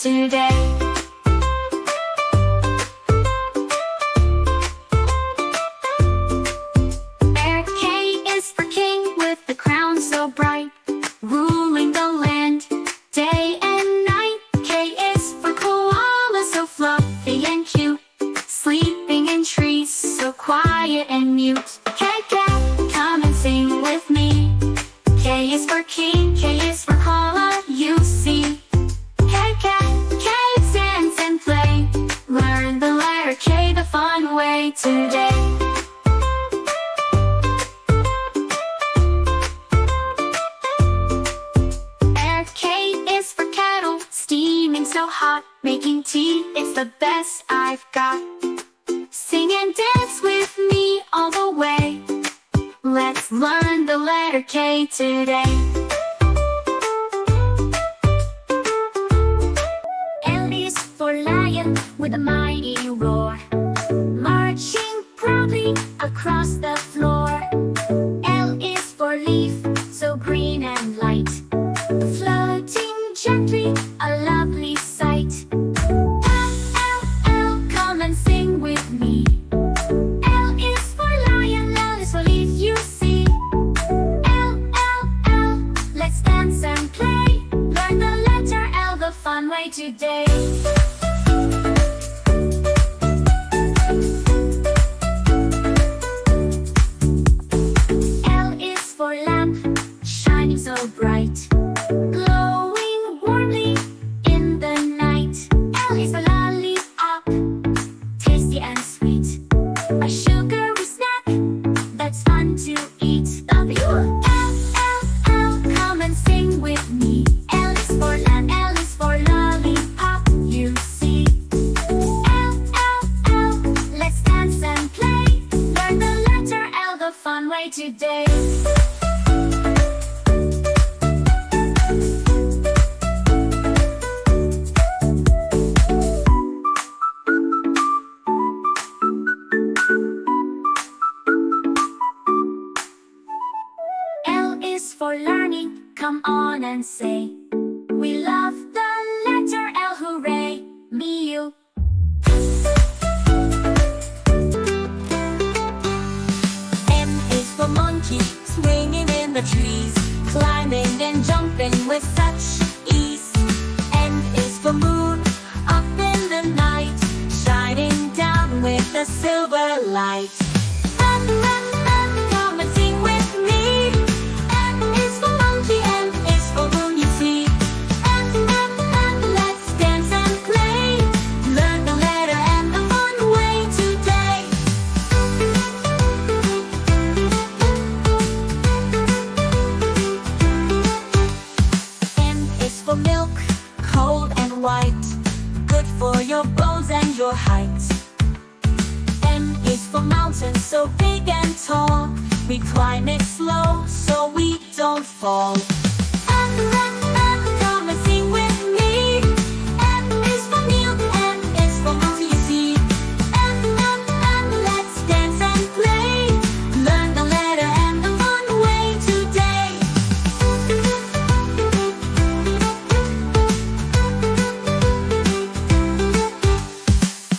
today. K is for king with the crown so bright, ruling the land day and night. K is for koala so fluffy and cute, sleeping in trees so quiet and mute. Cat, come and sing with me. K is for king, K is for koala, you see. Cat, kids dance and play, learn the letter K the fun way today. Steaming so hot, making tea is the best I've got. Sing and dance with me all the way. Let's learn the letter K today. L is for lion with a mighty roar, marching proudly across the floor. L is for leaf, so green and light, floating gently, a lovely sight. L, come and sing with me. L is for lion, L is for leaf, you see. L, let's dance and play, learn the letter L the fun way today. L is for lamp, shining so bright, glowing warmly in the night. L is for lollipop, tasty and sweet, a sugary snack that's fun to eat. L, come and sing with me. L is for lamb, L is for lollipop, you see. L, let's dance and play, learn the letter L the fun way today. For learning, come on and say, we love the letter L, hooray, me, you. M is for monkey, swinging in the trees, climbing and jumping with such ease. N is for moon, up in the night, shining down with a silver light. Come and sing with me. M is for monkey, M is for moon, you see. Let's dance and play, learn the letter and the fun way today. M is for milk, cold and white, good for your bones and your height. M is for mountain, so big and tall, we climb it slow so we don't fall. Come and sing with me. M is for milk, M is for mountain, you see. Let's dance and play, learn the letter and the fun way today.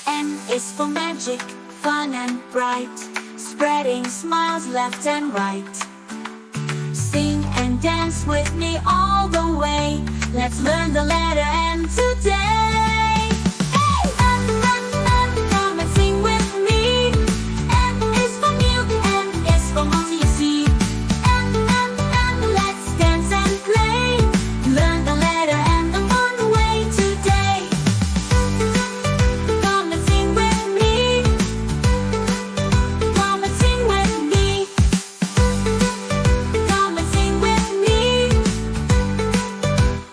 M is for magic, fun and bright, spreading smiles left and right. Sing and dance with me all the way, let's learn the letter M today. Hey! Come and sing with me. M is for milk, M is for mountain, you see. Let's dance and play, learn the letter and the fun way today. Come and sing with me. Come and sing with me. Come and sing with me.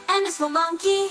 M is for monkey,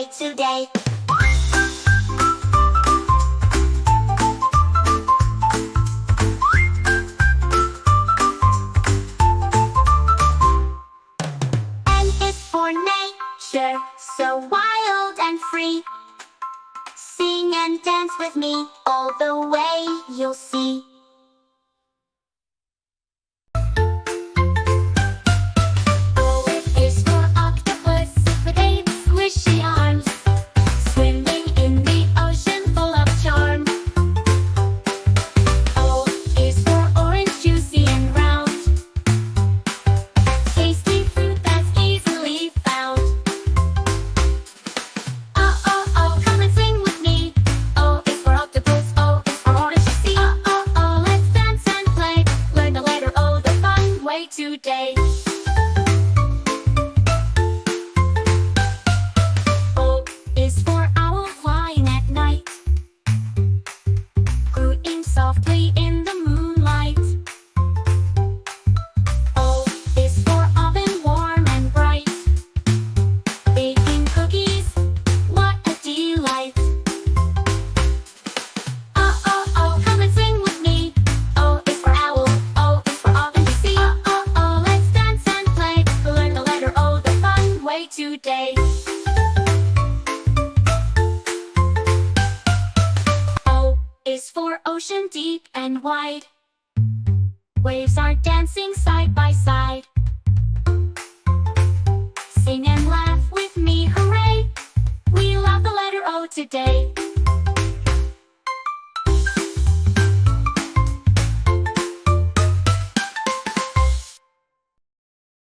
way today. N is for nature, so wild and free. Sing and dance with me, all the way you'll see. O is for octopus, with 8 squishy arms, swimming in the ocean full of charm. O is for orange, juicy and round, tasty fruit that's easily found. Oh, oh, oh, come and sing with me. O is for octopus, O is for orange, juicy. Oh, oh, oh, let's dance and play. Learn the letter O the fun way today. O is for owl, flying at night, hooting softly in the moonlight. O is for oven, warm and bright, baking cookies, what a delight. Oh, oh, oh, come and sing with me. O is for owl, O is for oven, you see. Oh, oh, oh, let's dance and play. Learn the letter O the fun way today. O is for ocean, deep and wide, waves are dancing side